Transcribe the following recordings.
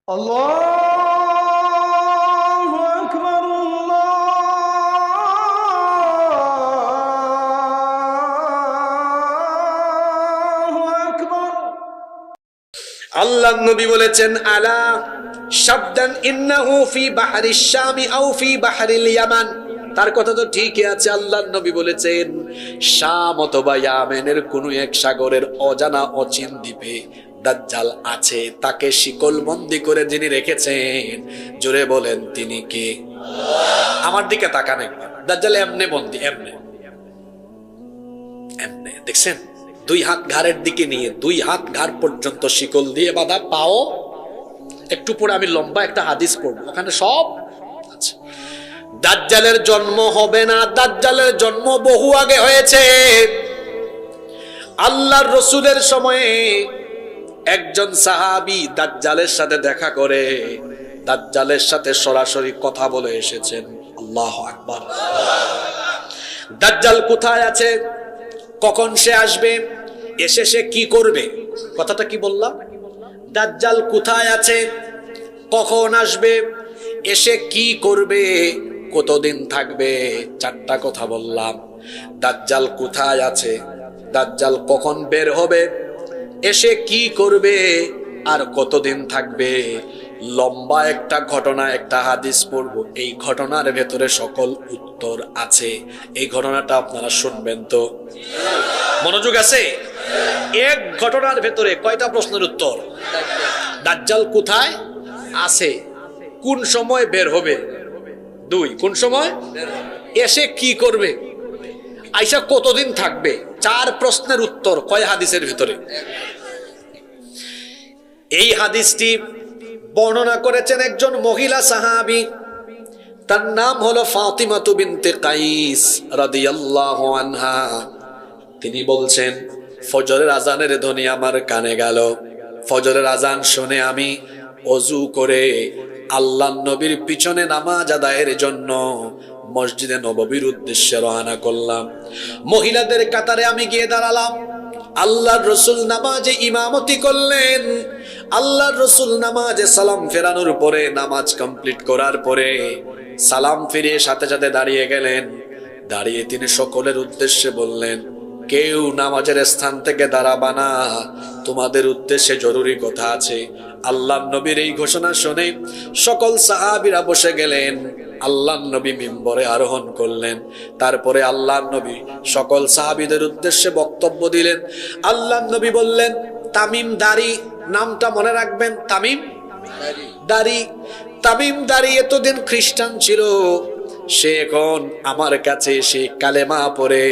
আল্লাহু আকবার, আল্লাহু আকবার। আল্লাহর নবী বলেছেন, আলা শাবদান ইন্নাহু ফি বাহরিশ শামি আও ফি বাহরিল ইয়ামান। তার কথা তো ঠিকই আছে। আল্লাহর নবী বলেছেন, শাম অথবা ইয়ামেনের কোনো এক সাগরের অজানা অচিন দ্বীপে দাজ্জাল আছে। তাকে শিকলবন্দি করে যিনি রেখেছেন, জোরে বলেন তিনি কে? আমার দিকে তাকান একবার। দাজ্জাল এমনে বন্দি, এমনে এমনে, দেখছেন? দুই হাত ঘাড়ের দিকে নিয়ে, দুই হাত ঘাড় পর্যন্ত শিকল দিয়ে বাঁধা, পাও একটু পরে আমি লম্বা একটা হাদিস পড়বো, ওখানে সব আছে। দাজ্জালের জন্ম হবে না, দাজ্জালের জন্ম বহু আগে হয়েছে। আল্লাহর রাসূলের সময়ে একজন সাহাবী দাজ্জালের সাথে দেখা করে, দাজ্জালের সাথে সরাসরি কথা বলে এসেছেন। আল্লাহু আকবার। দাজ্জাল কোথায় আছে, কখন সে আসবে, এসে সে কি করবে? কথাটা কি বললাম? দাজ্জাল কোথায় আছে, কখন আসবে, এসে কি করবে, কতদিন থাকবে, চারটা কথা বললাম। দাজ্জাল কোথায় আছে, দাজ্জাল কখন বের হবে, এসে কি করবে, আর কতদিন থাকবে। লম্বা একটা ঘটনা, একটা হাদিস পড়বো। এই ঘটনার ভেতরে সকল উত্তর আছে। এই ঘটনাটা আপনারা শুনবেন তো? মনোযোগ আছে? এক ঘটনার ভেতরে কয়টা প্রশ্নের উত্তর? দাজ্জাল কোথায় আছে, কোন সময় বের হবে, দুই কোন সময়, এসে কি করবে, আইসা কতদিন থাকবে, চার প্রশ্নের উত্তর কয় হাদিসের ভিতরে? এই হাদিসটি বর্ণনা করেছেন একজন মহিলা সাহাবী, তার নাম হলো ফাতিমা বিনতে কাইস রাদিয়াল্লাহু আনহা। তিনি বলছেন, ফজরের আজানের ধ্বনি আমার কানে গেল। ফজরের আজান শুনে আমি ওযু করে আল্লাহর নবীর পিছনে নামাজ আদায়ের জন্য মসজিদে নববীর উদ্দেশ্যে রওনা করলাম। মহিলাদের কাতারে আমি গিয়ে দাঁড়ালাম। আল্লাহর রাসূল নামাজে ইমামতি করলেন। আল্লাহর রাসূল নামাজে সালাম ফেরানোর পরে, নামাজ কমপ্লিট করার পরে সালাম ফিরিয়ে সাথে সাথে দাঁড়িয়ে গেলেন। দাঁড়িয়ে তিনি সকলের উদ্দেশ্যে বললেন, কেউ নামাজের স্থান থেকে দাঁড়াবা না, তোমাদের উদ্দেশ্যে জরুরি কথা আছে। আল্লাহর নবীর এই ঘোষণা শুনে সকল সাহাবীরা বসে গেলেন। আল্লাহর নবী মিম্বরে আরোহণ করলেন। তারপরে আল্লাহর নবী সকল সাহাবীদের উদ্দেশ্যে বক্তব্য দিলেন। আল্লাহর নবী বললেন, তামিম দারি, নামটা মনে রাখবেন, তামিম দারি। তামিম দারি এতদিন খ্রিস্টান ছিল, সে এখন আমার কাছে এসে কালেমা পড়ে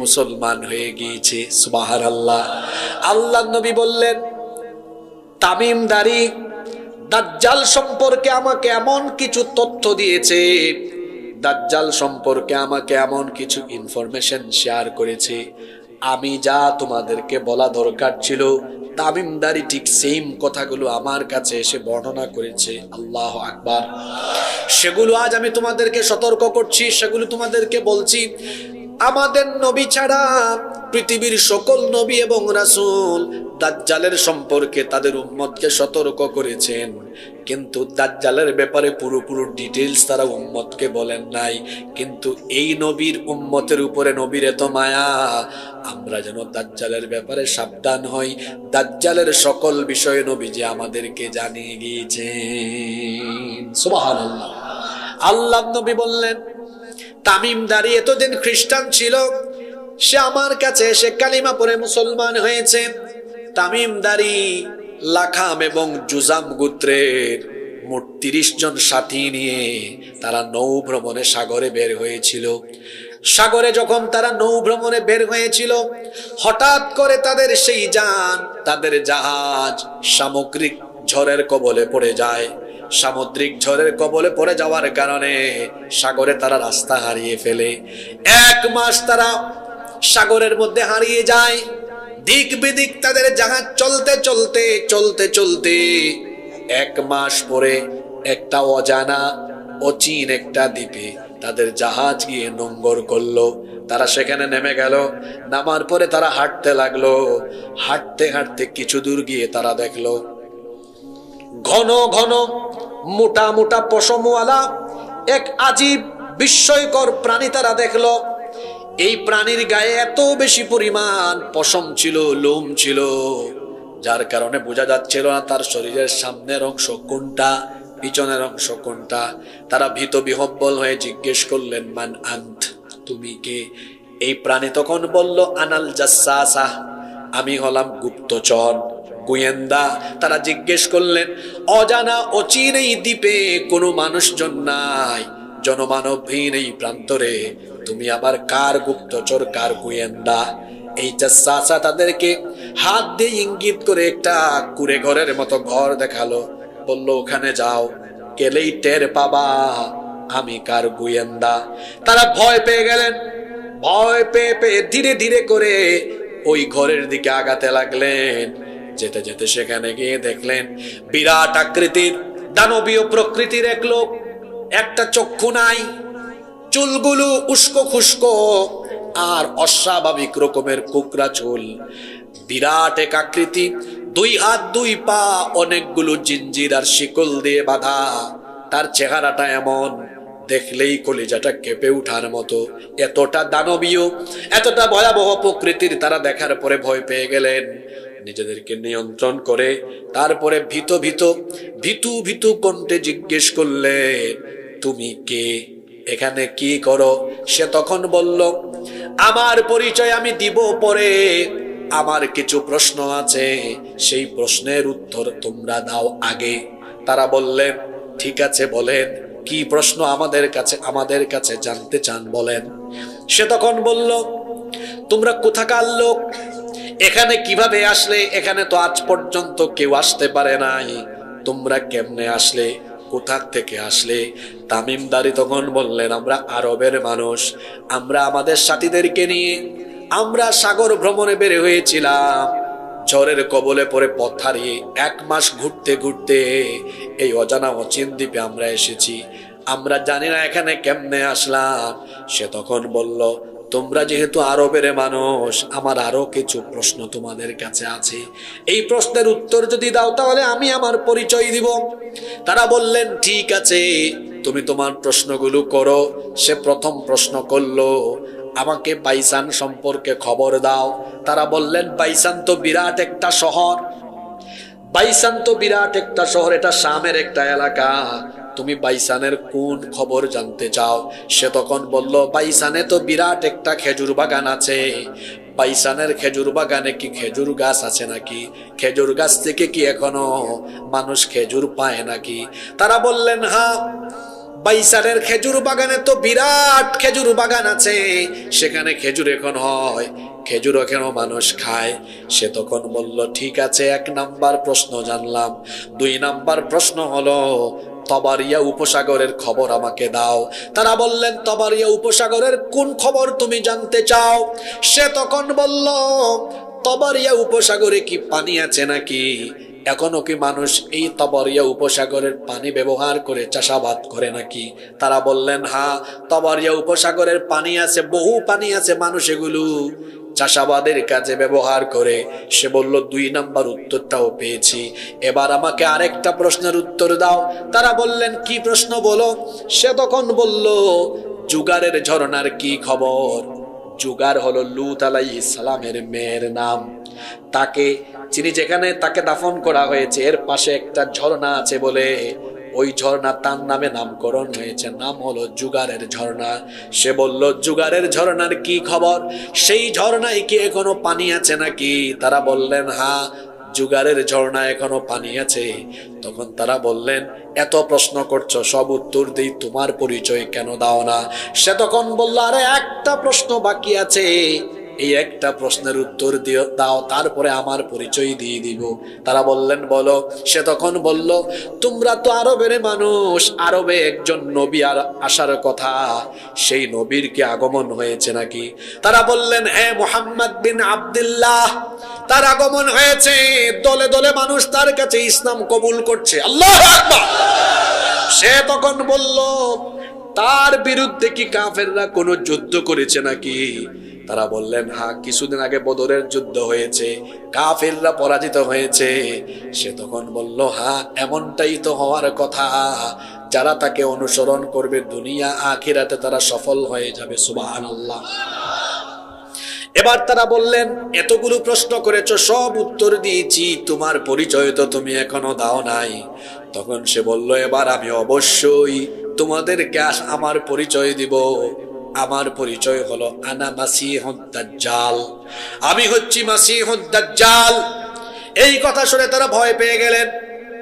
মুসলমান হয়ে গিয়েছে। সুবহানাল্লাহ। আল্লাহর নবী বললেন, তামিম দারি দাজ্জাল সম্পর্কে আমাকে এমন কিছু তথ্য দিয়েছে, দাজ্জাল সম্পর্কে আমাকে এমন কিছু ইনফরমেশন শেয়ার করেছে, আমি যা তোমাদেরকে বলা দরকার ছিল তামিমদারি ঠিক সেম কথাগুলো আমার কাছে এসে বর্ণনা করেছে। আল্লাহু আকবার। সেগুলো আজ আমি তোমাদেরকে সতর্ক করছি, সেগুলো তোমাদেরকে বলছি। আমাদের নবী ছাড়া পৃথিবীর সকল নবী এবং রাসূল দাজ্জালের সম্পর্কে তাদের উম্মতকে সতর্ক করেছেন, কিন্তু দাজ্জালের ব্যাপারে পুরোপুরি ডিটেইলস তারা উম্মতকে বলেন নাই। কিন্তু এই নবীর উম্মতের উপরে নবীর এত মায়া, আমরা যেন দাজ্জালের ব্যাপারে সাবধান হই। দাজ্জালের সকল বিষয়ে নবী যে আমাদেরকে জানিয়ে গিয়েছেন। সুবহানাল্লাহ। আল্লাহ নবী বললেন, তামিম দারি এতদিন খ্রিস্টান ছিল, সে আমার কাছে এসে কালিমা পড়ে মুসলমান হয়েছে। তামিম দারি লাখাম এবং জুজাম গোত্রের মোট 30 জন সাথী নিয়ে তারা নৌ ভ্রমণে সাগরে বের হয়েছিল। সাগরে যখন তারা নৌ ভ্রমণে বের হয়েছিল, হঠাৎ করে তাদের সেই যান, তাদের জাহাজ সামগ্রিক ঝড়ের কবলে পড়ে যায়। সামুদ্রিক ঝড়ের কবলে পড়ে যাওয়ার কারণে সাগরে তারা রাস্তা হারিয়ে ফেলে। 1 মাস তারা সাগরের মধ্যে হারিয়ে যায়। দিক বিদিক তাদের জাহাজ চলতে চলতে চলতে চলতে 1 মাস পরে একটা অজানা অচিন একটা দ্বীপে তাদের জাহাজ গিয়ে নোঙ্গর করলো। তারা সেখানে নেমে গেল। নামার পরে তারা হাঁটতে লাগলো। হাঁটতে হাঁটতে কিছু দূর গিয়ে তারা দেখলো ঘন ঘন মোটা মোটা পশমওয়ালা এক আজীব বিস্ময়কর প্রাণী তারা দেখলো। এই প্রাণীর গায়ে এত বেশি পরিমাণ পশম ছিল, লোম ছিল, যার কারণে বোঝা যাচ্ছিল না তার শরীরের সামনের অংশ কোনটা, পিছনের অংশ কোনটা। তারা ভীত বিহব্বল হয়ে জিজ্ঞেস করলেন, মান আন্ত, তুমি কে? এই প্রাণী তখন বলল, আনাল জাসসাসা, আমি হলাম গুপ্তচর, গোয়েন্দা। তারা জিজ্ঞেস করলেন, অজানা অচিন এই দ্বীপে কোনো মানুষজন নাই, জনমানবহীন এই প্রান্তরে তুমি আবার কার গুপ্তচর, কার গোয়েন্দা? এই জাসসাসা তাদেরকে হাত দিয়ে ইঙ্গিত করে একটা কুঁড়ে ঘরের মতো ঘর দেখালো, বলল ওখানে যাও, গেলেই টের পাবা আমি কার গোয়েন্দা। তারা ভয় পেয়ে গেলেন। ভয় পেয়ে পেয়ে ধীরে ধীরে করে ওই ঘরের দিকে আগাতে লাগলেন। যেতে যেতে সেখানে গিয়ে দেখলেন বিরাট আকৃতির দানবীয় প্রকৃতির এক লোক, একটা চক্ষু নাই, চুলগুলো উস্কো খুস্কো আর অস্বাভাবিক রকমের কুকরা চুল, বিরাট এক আকৃতি, 2 হাত 2 পা, অনেকগুলো জিঞ্জির আর শিকল দিয়ে বাঁধা। তার চেহারাটা এমন, দেখলেই কলিজাটা কেঁপে উঠার মতো, এতটা দানবীয়, এতটা ভয়াবহ প্রকৃতির। তারা দেখার পরে ভয় পেয়ে গেলেন। নিজেদেরকে নিয়ন্ত্রণ করে তারপরে ভীত ভীত ভীতু ভীতু কণ্ঠে জিজ্ঞেস করলেন, তুমি কে, এখানে কি করো? সে তখন বলল, আমার পরিচয় আমি দিব পরে, আমার কিছু প্রশ্ন আছে, সেই প্রশ্নের উত্তর তোমরা দাও আগে। তারা বললেন, ঠিক আছে বলেন, কি প্রশ্ন আমাদের কাছে জানতে চান বলেন। সে তখন বলল, তোমরা কোথাকার লোক, এখানে কিভাবে আসলে? এখানে তো আজ পর্যন্ত কেউ আসতে পারে নাই, তোমরা কেমনে আসলে, কোথা থেকে আসলে? তামিমদারি তখন বললেন, আমরা আরবের মানুষ, আমরা আমাদের সাথীদেরকে নিয়ে আমরা সাগর ভ্রমণে বের হয়েছিলাম। ঝড়ের কবলে পড়ে পথ হারিয়ে 1 মাস ঘুরতে ঘুরতে এই অজানা অচিন দ্বীপে আমরা এসেছি, আমরা জানি না এখানে কেমনে আসলাম। সে তখন বলল, তোমরা যেহেতু আরবের মানুষ, আমার আরো কিছু প্রশ্ন তোমাদের কাছে আছে, এই প্রশ্নের উত্তর যদি দাও তাহলে আমি আমার পরিচয় দিব। তারা বললেন, ঠিক আছে, তুমি তোমার প্রশ্নগুলো করো। সে প্রথম প্রশ্ন করলো, আমাকে বাইসান সম্পর্কে খবর দাও। তারা বললেন, বাইসান তো বিরাট একটা শহর, বাইসান তো বিরাট একটা শহর, এটা শামের একটা এলাকা, তুমি বাইসানের কোন খবর জানতে চাও? সে তখন বলল, বাইসানে তো বিরাট একটা খেজুর বাগান আছে, বাইসানের খেজুর বাগানে কি খেজুর গাছ আছে নাকি? খেজুর গাছ থেকে কি এখনো মানুষ খেজুর পায় নাকি? তারা বললেন, হ্যাঁ, বাইসানের খেজুর বাগানে তো বিরাট খেজুর বাগান আছে, সেখানে খেজুর এখন হয়, খেজুর কেন মানুষ খায়? সে তখন বলল, ঠিক আছে, 1 নাম্বার প্রশ্ন জানলাম, 2 নাম্বার প্রশ্ন হলো তবারিয়া উপসাগরের খবর আমাকে দাও। তারা বললেন, তবারিয়া উপসাগরের কোন খবর তুমি জানতে চাও? সে তখন বলল, তবারিয়া উপসাগরে কি পানি আছে নাকি? এখনো কি মানুষ এই তবারিয়া উপসাগরের পানি ব্যবহার করে চাষাবাদ করে নাকি? তারা বললেন, হ্যাঁ, তবারিয়া উপসাগরের পানি আছে, বহু পানি আছে, মানুষ এগুলো চাষাবাদের কাজে ব্যবহার করে। সে বলল, 2 নাম্বার উত্তরটাও পেয়েছি, এবার আমাকে আরেকটা প্রশ্নের উত্তর দাও। তারা বললেন, কি প্রশ্ন বলো? সে তখন বলল, জুগারের ঝরনার কি খবর? জুগার হলো লূত আলাইহিস সালামের মেয়ের নাম, যিনি যেখানে তাকে দাফন করা হয়েছে এর পাশে একটা ঝর্ণা আছে বলে ওই ঝর্ণা তার নামে নামকরণ হয়েছে, নাম হলো জুগারের ঝর্ণা। সে বলল, জুগারের ঝর্ণার কি খবর? সেই ঝর্ণায় কি এখনো পানি আছে নাকি? তারা বললেন, হ্যাঁ, জুগারের ঝর্ণা এখনো পানি আছে। তখন তারা বললেন, এত প্রশ্ন করছো, সব উত্তর দিই, তোমার পরিচয় কেন দাও না? সে তখন বলল, আরে একটা প্রশ্ন বাকি আছে, এই একটা প্রশ্নের উত্তর দাও, তারপরে আমার পরিচয় দিয়ে দিব। তারা বললেন, বলো। সে তখন বলল, তোমরা তো আরবের মানুষ, আরবে একজন নবী আসার কথা, সেই নবীর কি আগমন হয়েছে নাকি? তারা বললেন, হ্যাঁ, মুহাম্মদ বিন আব্দুল্লাহ, তার আগমন হয়েছে, দলে দলে মানুষ তার কাছে ইসলাম কবুল করছে। আল্লাহু আকবার। সে তখন বলল, তার বিরুদ্ধে কি কাফেররা কোনো যুদ্ধ করেছে নাকি? তারা বললেন, হ্যাঁ, কিছুদিন আগে বদরের যুদ্ধ হয়েছে, কাফিররা পরাজিত হয়েছে। সে তখন বলল, হ্যাঁ, এমনটাই তো হওয়ার কথা। যারা তাকে অনুসরণ করবে দুনিয়া আখিরাতে তারা সফল হয়ে যাবে। সুবহানাল্লাহ। এবার তারা বললেন, এতগুলো প্রশ্ন করেছো, সব উত্তর দিয়েছি, তোমার পরিচয় তো তুমি এখনো দাও নাই। তখন সে বলল, এবার আমি অবশ্যই তোমাদেরকে আমার পরিচয় দিব। আমার পরিচয় হলো আনা মাসিহুদ দাজ্জাল, আমি হচ্ছি মাসিহুদ দাজ্জাল। এই কথা শুনে তারা ভয় পেয়ে গেলেন।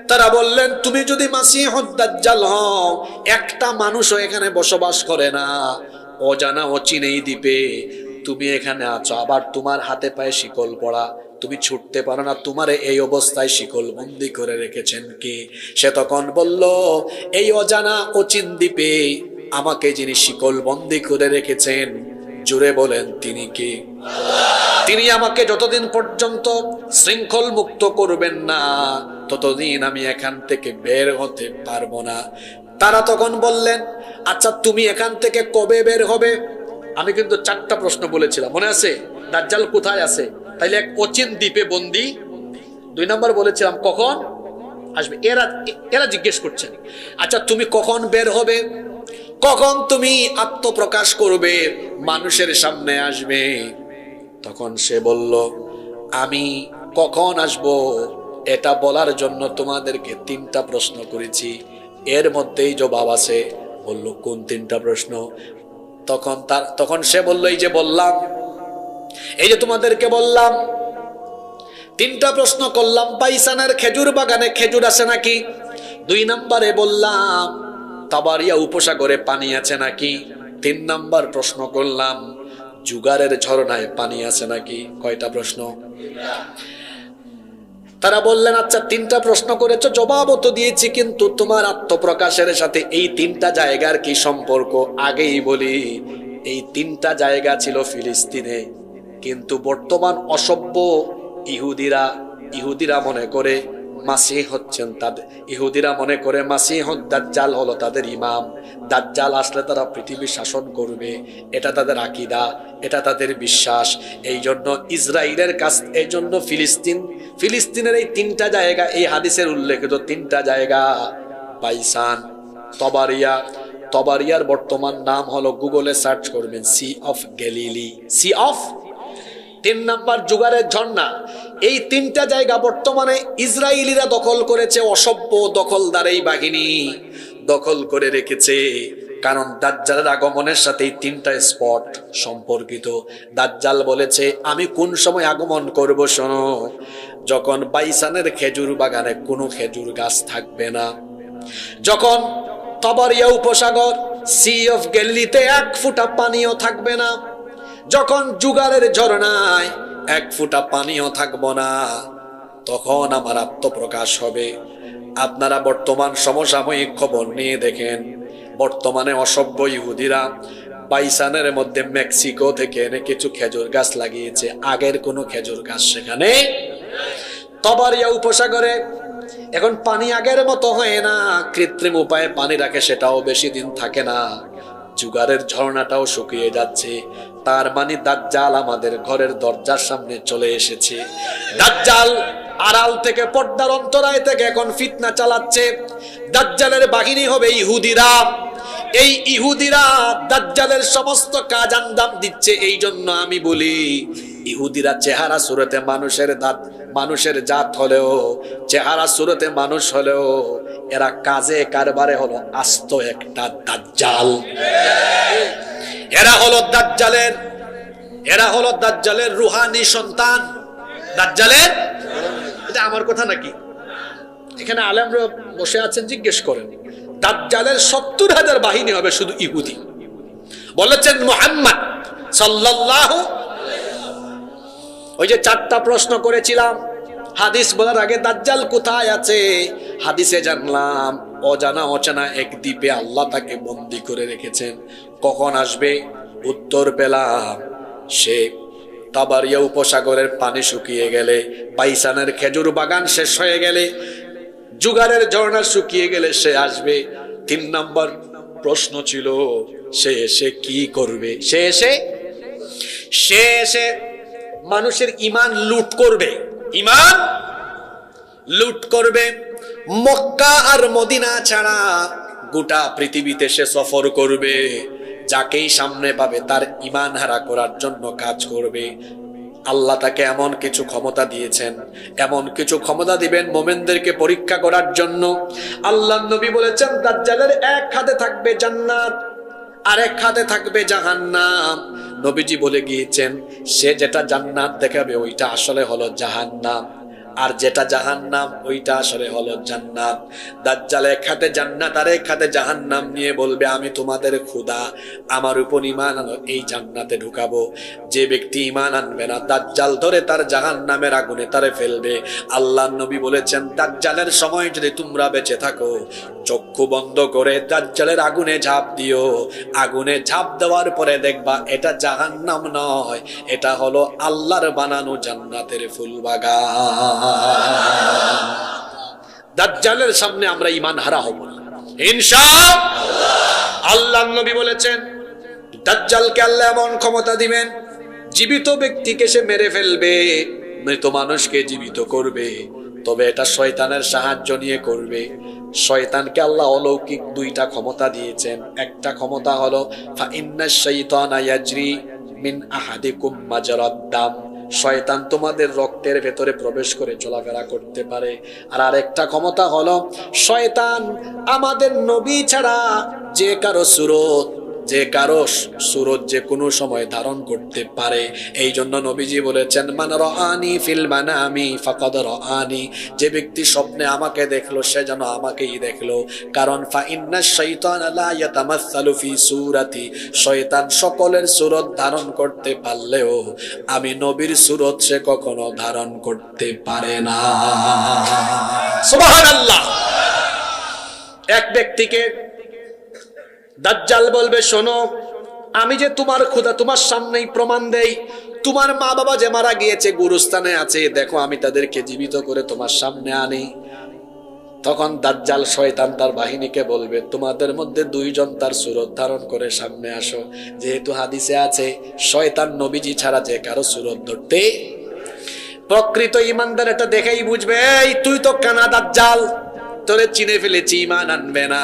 তারা বললেন, তুমি যদি মাসিহুদ দাজ্জাল হও, একটা মানুষও এখানে বসবাস করে না, অজানা অচিনেই দ্বীপে তুমি এখানে আছো, আবার তোমার হাতে পায়ে শিকল পড়া, তুমি ছুটতে পারো না, তোমার এই অবস্থায় শিকল বন্দি করে রেখেছেন কে? সে তখন বলল, এই অজানা অচিন দ্বীপে আমাকে যিনি শিকল বন্দি করে রেখেছেন, জুড়ে বলেন তিনি কে? তিনি আমাকে যতদিন পর্যন্ত শৃঙ্খল মুক্ত করবেন না, ততদিন আমি এখান থেকে বের হতে পারবো না। তারা তখন বললেন, আচ্ছা তুমি এখান থেকে কবে বের হবে? আমি কিন্তু 4টা প্রশ্ন বলেছিলাম, মনে আছে? দাজ্জাল কোথায় আছে, তাইলে এক অচিন দ্বীপে বন্দী। 2 নম্বর বলেছিলাম কখন আসবে। এরা জিজ্ঞেস করছেন, আচ্ছা তুমি কখন বের হবে, কখন তুমি আত্মপ্রকাশ করবে, মানুষের সামনে আসবে? তখন সে বলল, আমি কখন আসব এটা বলার জন্য তোমাদেরকে 3টা প্রশ্ন করেছি, এর মধ্যেই জবাব আছে। বলল, কোন 3টা প্রশ্ন? তখন সে বলল, এই যে বললাম, এই যে তোমাদেরকে বললাম 3টা প্রশ্ন করলাম, বাইসানের খেজুর বাগানে খেজুর আছে নাকি? 2 নম্বরে বললাম, তাবারিয়া উপসাগরে পানি আছে নাকি? 3 নম্বর প্রশ্ন করলাম, জুগারের ঝর্ণায় পানি আছে নাকি? কয়টা প্রশ্ন? তারা বললেন, আচ্ছা 3টা প্রশ্ন করেছো, জবাবও তো দিয়েছি, কিন্তু তোমার আত্মপ্রকাশের সাথে এই 3টা জায়গার কি সম্পর্ক? আগেই বলি, এই 3টা জায়গা ছিল ফিলিস্তিনে, কিন্তু বর্তমান অসভ্য ইহুদিরা মনে করে মাসিহ হচ্ছেন তাদের, ইহুদিরা মনে করে মাসিহুদ দাজ্জাল হলো তাদের ইমাম, দাজ্জাল আসলে তারা পৃথিবী শাসন করবে, এটা তাদের আকীদা, এটা তাদের বিশ্বাস। এই জন্য ইসরায়েলের কাছ, এই জন্য ফিলিস্তিনের এই 3টা জায়গা, এই হাদিসের উল্লেখিত 3টা জায়গা, বাইসান, তবারিয়ার বর্তমান নাম হলো, গুগলে সার্চ করবেন, sea of Galilee, sea of. 3 number জুগারের ঝর্ণা। এই 3টা জায়গা বর্তমানে ইসরায়েলিরা দখল করেছে, অসভ্য দখলদার এই বাহিনী দখল করে রেখেছে। কারণ দাজ্জালের আগমনের সাথে এই 3টা স্পট সম্পর্কিত। দাজ্জাল বলেছে, আমি কোন সময় আগমন করব শোনো, যখন বাইসানের খেজুর বাগানে কোনো খেজুর গাছ থাকবে না, যখন তবারিয়া উপসাগর, সি অফ গ্যালিলিতে 1 ফোঁটা পানিও থাকবে না, যখন জুগারের ঝর্ণায় 1 ফোঁটা পানিও থাকবো না, তখন আমার আত্মপ্রকাশ হবে। আপনারা বর্তমান সমসাময়িক খবর নিয়ে দেখেন, বর্তমানে অসভ্য ইহুদিরা বাইসানের মধ্যে মেক্সিকো থেকে এনে কিছু খেজুর গাছ লাগিয়েছে, আগের কোনো খেজুর গাছ সেখানে। তবারিয়া উপসাগরে এখন পানি আগের মতো হয় না, কৃত্রিম উপায়ে পানি রাখে, সেটাও বেশি দিন থাকে না, জুগারের ঝর্ণাটাও শুকিয়ে যাচ্ছে। তার মানে দাজ্জাল আমাদের ঘরের দরজার সামনে চলে এসেছে। দাজ্জাল আড়াল থেকে, পর্দার অন্তরায় থেকে এখন ফিতনা চালাচ্ছে। দাজ্জালের বাহিনী হবে ইহুদিরা। এই ইহুদিরা দাজ্জালের সমস্ত কাজ আঞ্জাম দিচ্ছে। এই জন্য আমি বলি, ইহুদিরা চেহারা সুরতে মানুষের জাত হলেও, চেহারা সুরতে মানুষ হলেও, এরা কাজে কারবারে হলো আস্ত একটা দাজ্জাল। এরা হলো দাজ্জালের রুহানি সন্তান। দাজ্জালের, এটা আমার কথা নাকি? এখানে আলেমরা বসে আছেন, জিজ্ঞেস করেন। দাজ্জালের 70,000 বাহিনী হবে শুধু ইহুদি, বলেছেন মুহাম্মদ সাল্লাল্লাহু। ওই যে 4টা প্রশ্ন করেছিলাম, হাদিস বলার আগে দাজ্জাল কোথায় আছে, হাদিসে জানলাম অজানা অচেনা এক দ্বীপে আল্লাহ তাকে বন্দী করে রেখেছেন। কখন আসবে? উত্তর পেলাম, সে তাবারিয়া উপসাগরের পানি শুকিয়ে গেলে, বাইসানের খেজুর বাগান শেষ হয়ে গেলে, জুগারের ঝর্ণা শুকিয়ে গেলে সে আসবে। 3 নম্বর প্রশ্ন ছিল, সে এসে কি করবে? সে এসে মানুষের ঈমান লুট করবে, ঈমান লুট করবে। মক্কা আর মদিনা ছাড়া গোটা পৃথিবীতে সে সফর করবে, যাকেই সামনে পাবে তার ঈমান হারা করার জন্য কাজ করবে। আল্লাহ তাকে এমন কিছু ক্ষমতা দিয়েছেন, এমন কিছু ক্ষমতা দিবেন মোমেনদেরকে পরীক্ষা করার জন্য। আল্লাহ নবী বলেছেন দাজ্জালের এক হাতে থাকবে জান্নাত, আরেক হাতে থাকবে জাহান্নাম। নবীজি বলে গিয়েছেন সে যেটা জান্নাত দেখাবে ওইটা আসলে হলো জাহান্নাম, আর যেটা জাহান্নাম ওইটা আসলে হলো জান্নাত। দাজ্জাল এক হাতে জান্নাত আর এক হাতে জাহান্নাম নিয়ে বলবে আমি তোমাদের খোদা, আমার উপর ঈমান আনো, এই জান্নাতে ঢুকাবো। যে ব্যক্তি ঈমান আনবে না দাজ্জাল ধরে তার জাহান্নামের আগুনে তারে ফেলবে। আল্লাহর নবী বলেছেন দাজ্জালের সময় যদি তোমরা বেঁচে থাকো, চক্ষু বন্ধ করে দাজ্জালের আগুনে ঝাঁপ দিও। আগুনে ঝাঁপ দেওয়ার পরে দেখবা এটা জাহান্নাম নয়, এটা হলো আল্লাহর বানানো জান্নাতের ফুল বাগান। দাজ্জালের সামনে আমরা ঈমান হারা হব না ইনশাআল্লাহ। আল্লাহর নবী বলেছেন দাজ্জালকে আল্লাহ এমন ক্ষমতা দিবেন, জীবিত ব্যক্তিকে সে মেরে ফেলবে, মৃত মানুষকে জীবিত করবে। তবে এটা শয়তানের সাহায্য নিয়ে করবে। শয়তানকে আল্লাহ অলৌকিক দুইটা ক্ষমতা দিয়েছেন। একটা ক্ষমতা হলো ফা ইন্নাশ শাইতানা ইয়াজরি মিন আহাদিকুম মাজরাদ দাম, শয়তান তোমাদের রক্তের ভেতরে প্রবেশ করে চলাফেরা করতে পারে। আর আরেকটা ক্ষমতা হলো শয়তান আমাদের নবী ছাড়া যে কারো সুরত যে কোনো সময় ধারণ করতে পারে। এই জন্য নবীজি বলেছেন মান রাআনি ফিল মানামি ফাকাদ রাআনি, যে ব্যক্তি স্বপ্নে আমাকে দেখলো সে যেন আমাকেই দেখলো। কারণ ফা ইন্নাশ শাইতানা লা ইয়াতামাসসালু ফি সূরাতি, শয়তান সকলের সুরত ধারণ করতে পারলেও আমি নবীর সুরত সে কখনো ধারণ করতে পারে না। সুবহানাল্লাহ। এক ব্যক্তিকে দাজ্জাল বলবে শোনো, আমি যে তোমার খোদা তোমার সামনেই প্রমাণ দেই, তোমার মা বাবা যে মারা গিয়েছে গুরুস্থানে আছে, দেখো আমি তাদেরকে জীবিত করে তোমার সামনে আনি। তখন দাজ্জাল শয়তান তার বাহিনীকে বলবে তোমাদের মধ্যে দুইজন তার সুরত ধারণ করে সামনে আসো। যেহেতু হাদিসে আছে শয়তান নবীজি ছাড়া যে কারো সুরত ধরতে, প্রকৃত ঈমানদার এটা দেখেই বুঝবে এই তুই তো কানা দাজ্জাল, তোরে চিনে ফেলেছি, ঈমান আনবে না।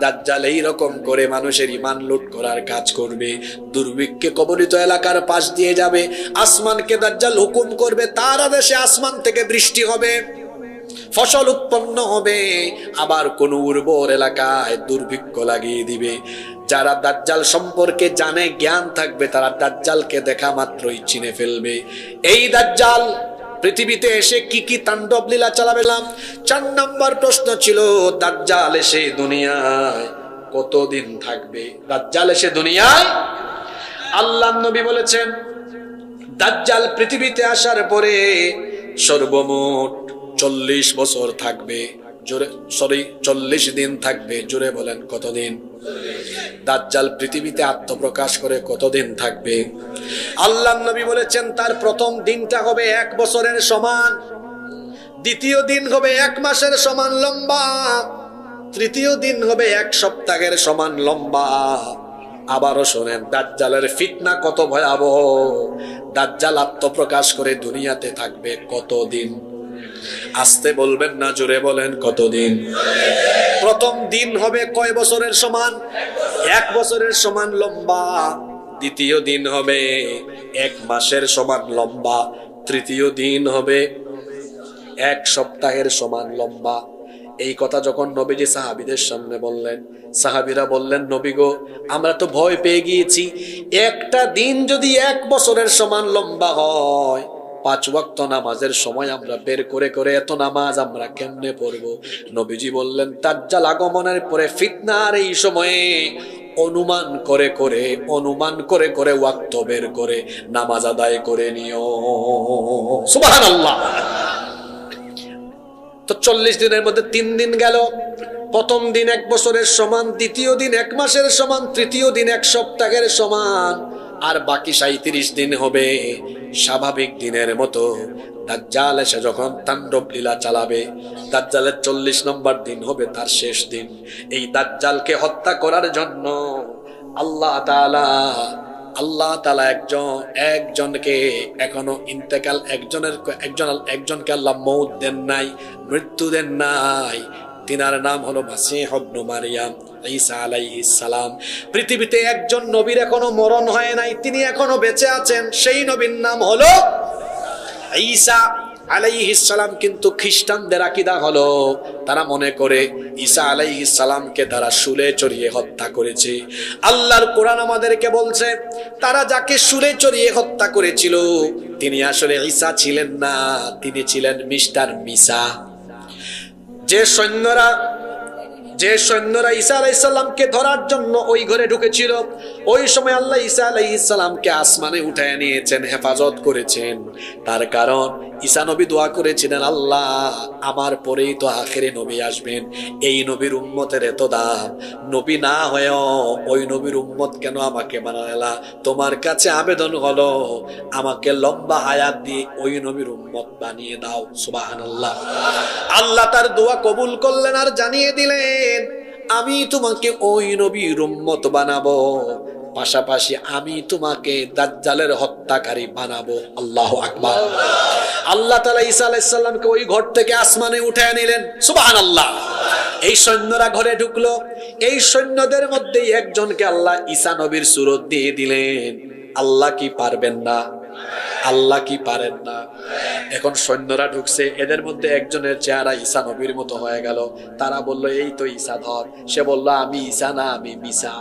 দাজ্জাল এইরকম করে মানুষের ঈমান লুট করার কাজ করবে। দুর্ভিক্ষে কবলিত এলাকার পাশ দিয়ে যাবে, আসমানকে দাজ্জাল হুকুম করবে, তার আদেশে আসমান থেকে বৃষ্টি হবে, ফসল উৎপন্ন হবে। আবার কোন উর্বর এলাকায় দুর্ভিক্ষ লাগিয়ে দিবে। যারা দাজ্জাল সম্পর্কে জানে, জ্ঞান থাকবে, তারা দাজ্জালকে দেখা মাত্রই চিনে ফেলবে। এই দাজ্জাল পৃথিবীতে এসে কি কি তাণ্ডব লীলা চালাবে। 4 নম্বর প্রশ্ন ছিল দাজ্জাল এসে দুনিয়ায় কতদিন থাকবে। দাজ্জাল এসে দুনিয়ায়, আল্লাহর নবী বলেছেন দাজ্জাল পৃথিবীতে আসার পরে সর্বমোট 40 বছর থাকবে। 40 দিন থাকবে। জোরে বলেন কতদিন? দাজ্জাল পৃথিবীতে আত্মপ্রকাশ করে কতদিন থাকবে? আল্লাহর নবী বলেছেন তার প্রথম দিনটা হবে 1 বছরের সমান, দ্বিতীয় দিন হবে 1 মাসের সমান লম্বা, তৃতীয় দিন হবে 1 সপ্তাহের সমান লম্বা। আবারও শোনেন দাজ্জালের ফিতনা কত ভয়াবহ। দাজ্জাল আত্মপ্রকাশ করে দুনিয়াতে থাকবে কতদিন? আসতে বলবেন না, জোরে বলেন কতদিন? প্রথম দিন হবে কয় বছরের সমান? 1 বছরের সমান লম্বা। দ্বিতীয় দিন হবে 1 মাসের সমান লম্বা। তৃতীয় দিন হবে 1 সপ্তাহের সমান লম্বা। এই কথা যখন নবীজি সাহাবীদের সামনে বললেন, সাহাবীরা বললেন নবী গো, আমরা তো ভয় পেয়ে গিয়েছি, একটা দিন যদি 1 বছরের সমান লম্বা হয়, 5 ওয়াক্ত নামাজের সময় আমরা বের করে করে এত নামাজ আমরা কেমনে পড়বো? নবীজি বললেন দাজ্জাল আগমনের পরে ফিতনার এই সময়ে অনুমান করে করে ওয়াক্ত বের করে নামাজ আদায় করে নিও। সুবহানাল্লাহ। তো 40 দিনের মধ্যে 3 দিন গেল। প্রথম দিন 1 বছরের সমান, দ্বিতীয় দিন 1 মাসের সমান, তৃতীয় দিন 1 সপ্তাহের সমান, আর বাকি 37 দিন হবে স্বাভাবিক দিনের মতো। দাজ্জাল এসে যখন তাণ্ডব লীলা চালাবে, দাজ্জালের 40 নম্বর দিন হবে তার শেষ দিন। এই দাজ্জালকে হত্যা করার জন্য আল্লাহ তাআলা আল্লাহ তাআলা একজনকে এখনো ইন্তেকাল একজনকে আল্লাহ মউত দেন নাই, মৃত্যু দেন নাই। তিনার নাম হলো মাসীহ ইবনে মারইয়াম, ঈসা আলাইহিস সালাম। পৃথিবীতে একজন নবীর এখনো মরণ হয় নাই, তিনি এখনো বেঁচে আছেন, সেই নবীর নাম হলো ঈসা আলাইহিস সালাম। কিন্তু খ্রিস্টানদের আকীদা হলো, তারা মনে করে ঈসা আলাইহিস সালামকে তারা শুলে চড়িয়ে হত্যা করেছে। আল্লাহর কোরআন আমাদেরকে বলছে, তারা যাকে শুলে চড়িয়ে হত্যা করেছিল তিনি আসলে ঈসা ছিলেন না, তিনি ছিলেন মিস্টার মিসা। যে সৈন্যরা ঈসা আলাইহিস সালামকে ধরার জন্য ওই ঘরে ঢুকেছিল, ওই সময় আল্লাহ ঈসা আলাইহিস সালামকে আসমানে উঠায় নিয়েছেন, হেফাজত করেছেন। তার কারণ ঈসা নবী দোয়া করেছিলেন, আল্লাহ আমার পরেই তো আখেরে নবী আসবেন, এই নবীর উম্মতের এত দাম, নবী না হয়েও ওই নবীর উম্মত কেন আমাকে বানালা? তোমার কাছে আবেদন হলো আমাকে লম্বা হায়াত দিয়ে ওই নবীর উম্মত বানিয়ে দাও। সুবহানাল্লাহ। আল্লাহ তার দোয়া কবুল করলেন আর জানিয়ে দিলেন, আমি তোমাকে ওই নবীর উম্মত বানাবো, পাশাপাশি আমি তোমাকে দাজ্জালের হত্যাকারী বানাবো। আল্লাহু আকবার। আল্লাহ তাআলা ঈসা আলাইহিস সালামকে ওই ঘর থেকে আসমানে উঠায় নিলেন। সুবহানাল্লাহ। এই সৈন্যরা ঘরে ঢুকলো, এই সৈন্যদের মধ্যে একজনকে আল্লাহ ঈসা নবীর সুরত দিয়ে দিলেন। আল্লাহ কি পারবেন না? আল্লাহ কি পারেন না? এখন সৈন্যরা ঢুকছে, এদের মধ্যে একজনের চেহারা ঈসা নবীর মতো হয়ে গেল। তারা বলল, এই তো ঈসা ধর। সে বলল, আমি ঈসা না, আমি মিসা।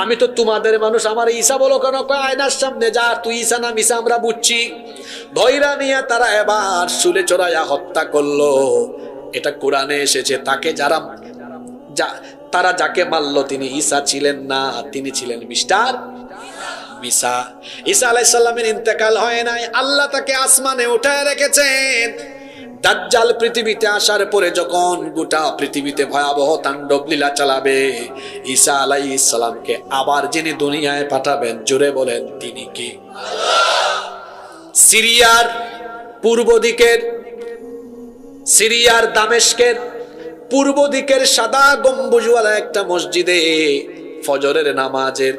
আমি তো তোমাদের মানুষ, আমার ঈসা বলো কেন? কয় আয়নার সামনে যা, তুই ঈসা না মিসা আমরা বুঝছি। ধৈরা নিয়ে তারা এবার শুলে চড়াইয়া হত্যা করলো। এটা কোরআনে এসেছে, তারা যাকে মারলো তিনি ঈসা ছিলেন না, তিনি ছিলেন মিস্টার মিসা। ঈসা আলাইহিস সালামের ইন্তেকাল হয় নাই, আল্লাহ তাকে আসমানে উঠায় রেখেছেন। দাজ্জাল পৃথিবীতে আসার পরে যখন গোটা পৃথিবীতে ভয়াবহ তাণ্ডব লীলা চালাবে, ঈসা আলাইহিস সালামকে আবার যিনি দুনিয়ায় পাঠাবেন, জোরে বলেন তিনি কি? সিরিয়ার পূর্ব দিকের, সিরিয়ার দামেস্কের পূর্ব দিকের সাদা গম্বুজওয়ালা একটা মসজিদে ফজরের নামাজের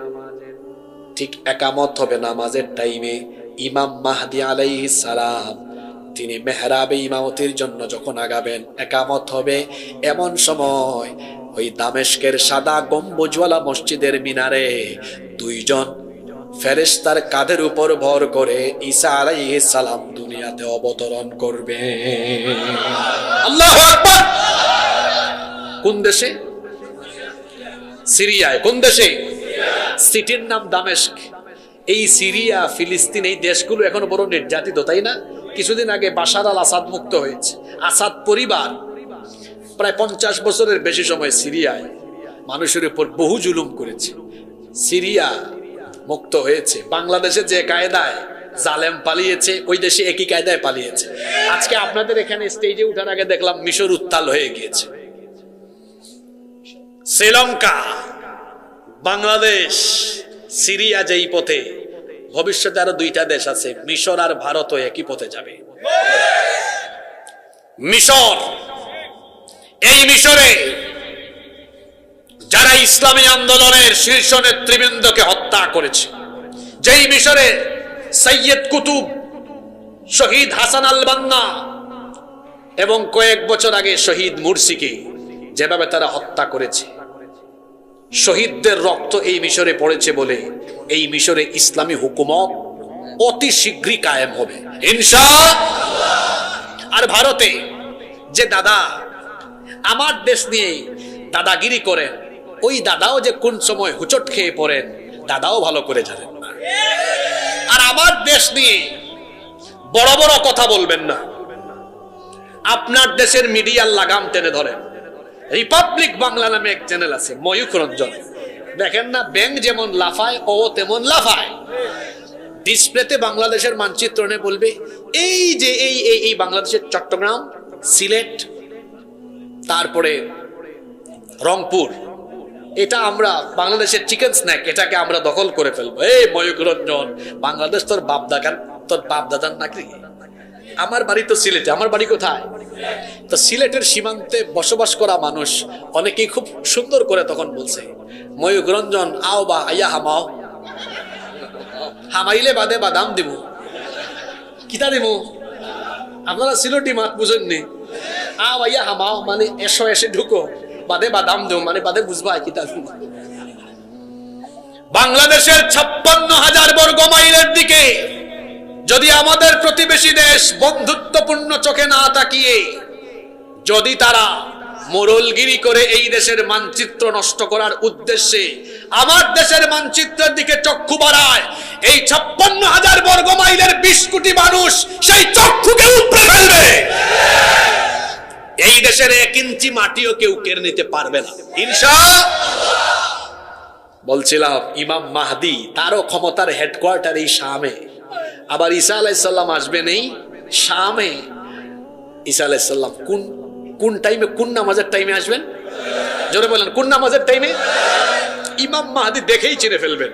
ঠিক একামত হবে, নামাজের টাইমে ইমাম মাহদি আলাইহিস সালাম তিনি মেহরাবে ইমামতির জন্য যখন আগাবেন, একামত হবে, এমন সময় ওই দামেস্কের সাদা গম্বুজওয়ালা মসজিদের মিনারে দুইজন ফেরেশতার কাঁধের উপর ভর করে ঈসা আলাইহিস সালাম দুনিয়াতে অবতরণ করবে। আল্লাহু আকবার। কোন দেশে? সিরিয়ায়। কোন দেশে? সিটির নাম দামেস্ক। এই সিরিয়া, ফিলিস্তিন, এই দেশগুলো এখনো বড় নির্যাতিত, তাই না? কিছুদিন আগে বাশার আল আসাদ মুক্ত হয়েছে। আসাদ পরিবার প্রায় 50 বছরের বেশি সময় সিরিয়ায় মানুষের উপর বহু জুলুম করেছে। সিরিয়া মুক্ত হয়েছে। বাংলাদেশে যে কায়দায় জালেম পালিয়েছে, ওই দেশে একই কায়দায় পালিয়েছে। আজকে আপনাদের এখানে স্টেজে উঠার আগে দেখলাম মিশর উত্তাল হয়ে গিয়েছে। শ্রীলঙ্কা, বাংলাদেশ, সিরিয়া যেই পথে, ভবিষ্যতে আরো 2টা দেশ আছে, মিশর আর ভারতও একই পথে যাবে। মিশর, এই মিশরে যারা ইসলামী আন্দোলনের শীর্ষ নেতৃবৃন্দকে হত্যা করেছে, যেই মিশরে সৈয়দ কুতুব, শহীদ হাসান আল বান্না এবং কয়েক বছর আগে শহীদ মুরসিকে যেভাবে তারা হত্যা করেছে, শহীদদের রক্ত এই মিশরে পড়েছে বলে এই মিশরে ইসলামী হুকুমত অতি শীঘ্রই কায়েম হবে ইনশাআল্লাহ। আর ভারতে যে দাদা আমার দেশ নিয়ে দাদাগিরি করেন, ওই দাদাও যে কোন সময় হুচট খেয়ে পড়েন দাদাও ভালো করে জানেন না। আর আমার দেশ নিয়ে বড় বড় কথা বলবেন না। আপনার দেশের মিডিয়ার লাগাম টেনে ধরেন। রিপাবলিক বাংলা নামে এক চ্যানেল আছে, ময়ূখ রঞ্জন, দেখেন না? ব্যাংক যেমন লাফায় ও তেমন লাফায়। ডিসপ্লেতে বাংলাদেশের মানচিত্র এনে বলবে, এই যে এই বাংলাদেশের চট্টগ্রাম, সিলেট, তারপরে রংপুর, এটা আমরা বাংলাদেশের চিকেন স্ন্যাক, এটাকে আমরা দখল করে ফেলবো। এই ময়ূখ রঞ্জন, বাংলাদেশ তোর বাপ দাদার নাকি? আমার বাড়ি তো সিলেটে। আমার বাড়ি কোথায়? তো সিলেটের সীমান্তে বসবাস করা মানুষ অনেকেই খুব সুন্দর করে তখন বলছে, ময়ূখ রঞ্জন আও বা আইয়া হামাও। হামাইলে বাদে বাদাম দিব, কিতা দিব? আপনারা সিলটি মাত বুঝেননি? ভাইয়া হামাও মানে এসো, এসে ঢুকো, বাদে বাদাম দেব মানে বাদে বুঝবা কিতা দিব। বাংলাদেশের 56,000 বর্গ মাইলের দিকে যদি আমাদের প্রতিবেশী দেশ বন্ধুত্বপূর্ণ চোখে না তাকিয়ে যদি তারা মোড়লগিরি করে এই দেশের মানচিত্র নষ্ট করার উদ্দেশ্যে আমার দেশের মানচিত্রের দিকে চক্ষু বাড়ায়, এই 56,000 বর্গ মাইলের 20 কোটি মানুষ সেই চক্ষুকে উপড়ে ফেলবে। এই দেশের 1 ইঞ্চি মাটিও কেউ কেড়ে নিতে পারবে না ইনশাআল্লাহ। বলছিলাম ইমাম মাহদি তারও ক্ষমতার হেডকোয়ার্টার এই শামে, আবার ঈসা আলাইহিস সালাম আসবেন এই শামে। ঈসা আলাইহিস সালাম কোন টাইমে, কোন নামাজের টাইমে আসবেন? জোরে বলেন, কোন নামাজের টাইমে? ইমাম মাহদি দেখেই চিনে ফেলবেন।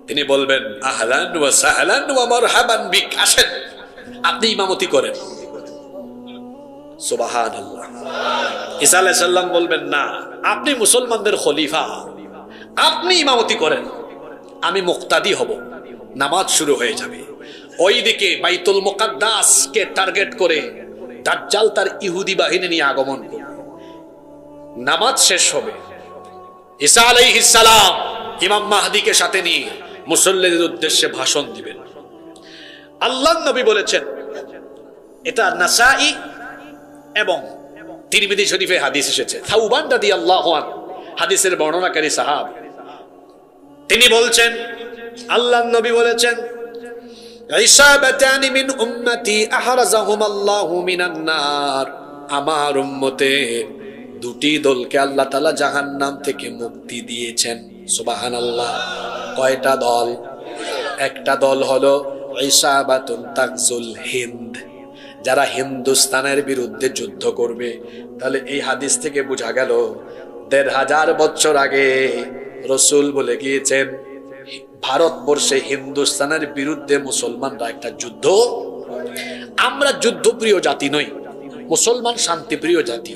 তিনি বলবেন আহলান ওয়া সাহলান ওয়া মারহাবান বিক, আসেন আপনি ইমামতি করেন। সুবহানাল্লাহ। ঈসা আলাইহিস সালাম বলবেন না, আপনি মুসলমানদের খলিফা, আপনি ইমামতি করেন, আমি মুক্তাদি হব। নামাজ শুরু হয়ে যাবে। ওইদিকে বাইতুল মুকাদ্দাস কে টার্গেট করে দাজ্জাল তার ইহুদি বাহিনী নিয়ে আগমন করবে। নামাজ শেষ হবে, ঈসা আলাইহিস সালাম ইমাম মাহদিকে সাথে নিয়ে মুসল্লিদের উদ্দেশ্যে ভাষণ দিবেন। আল্লাহর নবী বলেছেন, এটা নাসাই এবং তিরমিজি শরীফে হাদিস এসেছে, সাউবান রাদিয়াল্লাহু আনহু হাদিসের বর্ণনাকারী সাহাবী, তিনি বলছেন আল্লাহর নবী বলেছেন, ইসাবাতানি মিন উম্মতি আহরাজাহুমাল্লাহু মিনান নার, আমার উম্মতে 2টি দলকে আল্লাহ তাআলা জাহান্নাম থেকে মুক্তি দিয়েছেন। সুবহানাল্লাহ। কয়টা দল? একটা দল হলো ইসাবাতুন তাকজুল হিন্দ, যারা হিন্দুস্তানের বিরুদ্ধে যুদ্ধ করবে। তাহলে এই হাদিস থেকে বোঝা গেল 1,500 বছর আগে রাসূল বলে গিয়েছেন ভারতবর্ষে হিন্দুস্তানের বিরুদ্ধে মুসলমানরা একটা যুদ্ধ। আমরা যুদ্ধপ্রিয় জাতি নই, মুসলমান শান্তিপ্রিয় জাতি।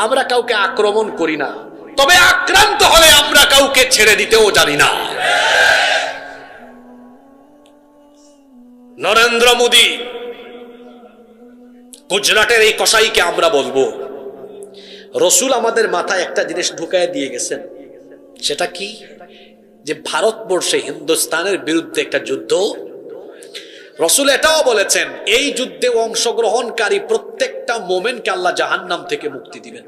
আমরা কাউকে আক্রমণ করি না, তবে আক্রান্ত হলে আমরা কাউকে ছেড়ে দিতেও জানি না। নরেন্দ্র মোদী গুজরাটের এই কসাইকে আমরা বলবো, রাসূল আমাদের মাথায় একটা জিনিস ঢুকায় দিয়ে গেছেন, সেটা কি? যে ভারতবর্ষে হিন্দুস্তানের বিরুদ্ধে একটা যুদ্ধ। রাসূল এটাও বলেছেন, এই যুদ্ধে অংশগ্রহণকারী প্রত্যেকটা মোমেনকে আল্লাহ জাহান্নাম থেকে মুক্তি দিবেন।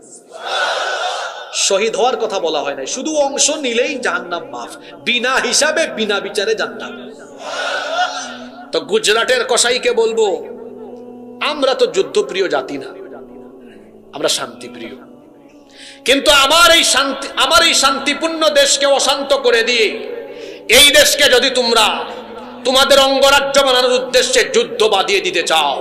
শহীদ হওয়ার কথা বলা হয় না, শুধু অংশ নিলেই জাহান্নাম মাফ, বিনা হিসাবে বিনা বিচারে জান্নাত। তো গুজরাটের কসাইকে বলবো, আমরা তো যুদ্ধপ্রিয় জাতি না, আমরা শান্তিপ্রিয়। কিন্তু আমার এই শান্তিপূর্ণ দেশকে অশান্ত করে দিয়ে এই দেশকে যদি তোমরা তোমাদের অঙ্গরাজ্য বানানোর উদ্দেশ্যে যুদ্ধ বাঁধিয়ে দিতে চাও,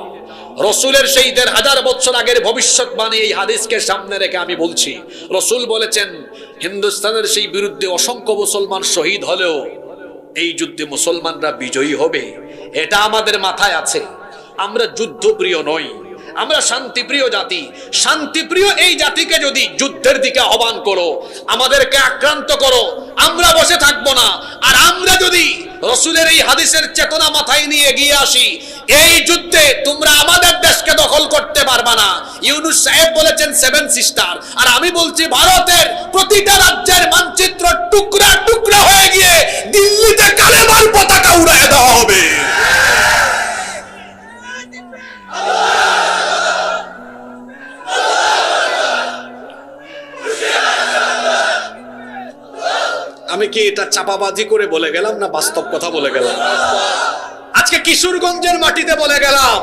রাসূলের সেই 1,500 বছর আগের ভবিষ্যৎবাণী এই হাদিসকে সামনে রেখে আমি বলছি, রাসূল বলেছেন হিন্দুস্তানের সেই বিরুদ্ধে অসংখ্য মুসলমান শহীদ হলেও এই যুদ্ধে মুসলমানরা বিজয়ী হবে। এটা আমাদের মাথায় আছে। আমরা যুদ্ধপ্রিয় নই, আমরা শান্তিপ্রিয় জাতি। শান্তিপ্রিয় এই জাতিকে যদি যুদ্ধের দিকে আহ্বান করো, আমাদেরকে আক্রান্ত করো, আমরা বসে থাকবো না। আর আমরা যদি রাসূলের এই হাদিসের চেতনা মাথায় নিয়ে এগিয়ে আসি, এই যুদ্ধে তোমরা আমাদের দেশকে দখল করতে পারবা না। ইউনূস সাহেব বলেছেন 7 সিস্টার, আর আমি বলছি ভারতের প্রতিটা রাজ্যের মানচিত্র টুকরা টুকরা হয়ে গিয়ে দিল্লিতে কালেমার পতাকা উড়ায় দেওয়া হবে। আমি কি এটা চাপাবাজি করে বলে গেলাম না বাস্তব কথা বলে গেলাম? আজকে কিশোরগঞ্জের মাটিতে বলে গেলাম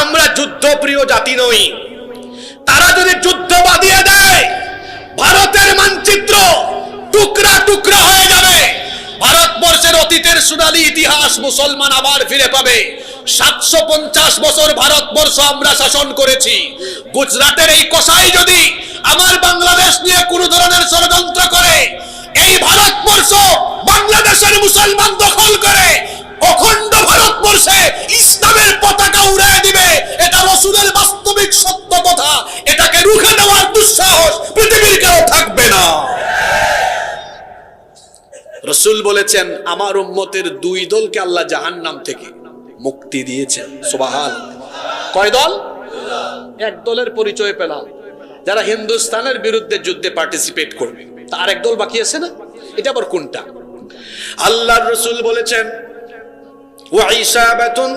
আমরা যুদ্ধপ্রিয় জাতি নই। তারা যদি যুদ্ধ বাঁধিয়ে দেয়, ভারতের মানচিত্র টুকরা টুকরা হয়ে যাবে। ভারতবর্ষের অতীতের সোনালী ইতিহাস মুসলমান আবার ফিরে পাবে। 750 বছর ভারতবর্ষ আমরা শাসন করেছি। গুজরাটের এই কসাই যদি আমার বাংলাদেশ নিয়ে কোন ধরনের ষড়যন্ত্র করে, এই ভারতবর্ষ বাংলাদেশের মুসলমান দখল করে অখণ্ড ভারতবর্ষে ইসলামের পতাকা উড়িয়ে দিবে। এটা রাসূলের বাস্তবিক সত্য কথা। এটাকে রুখে দেওয়ার দুঃসাহস পৃথিবীর কেউ থাকবে না। রাসূল বলেছেন আমার উম্মতের দুই দলকে আল্লাহ জাহান্নাম থেকে মুক্তি দিয়েছেন। সুবহানাল্লাহ। কয় দল? এক দলের পরিচয় পেলাম, যারা হিন্দুস্তানের বিরুদ্ধে যুদ্ধে পার্টিসিপেট করবে। তার এক দল বাকি আছে না, এটা আবার কোনটা? আল্লাহর রাসূল বলেছেন ওয়া ইসাবাতুন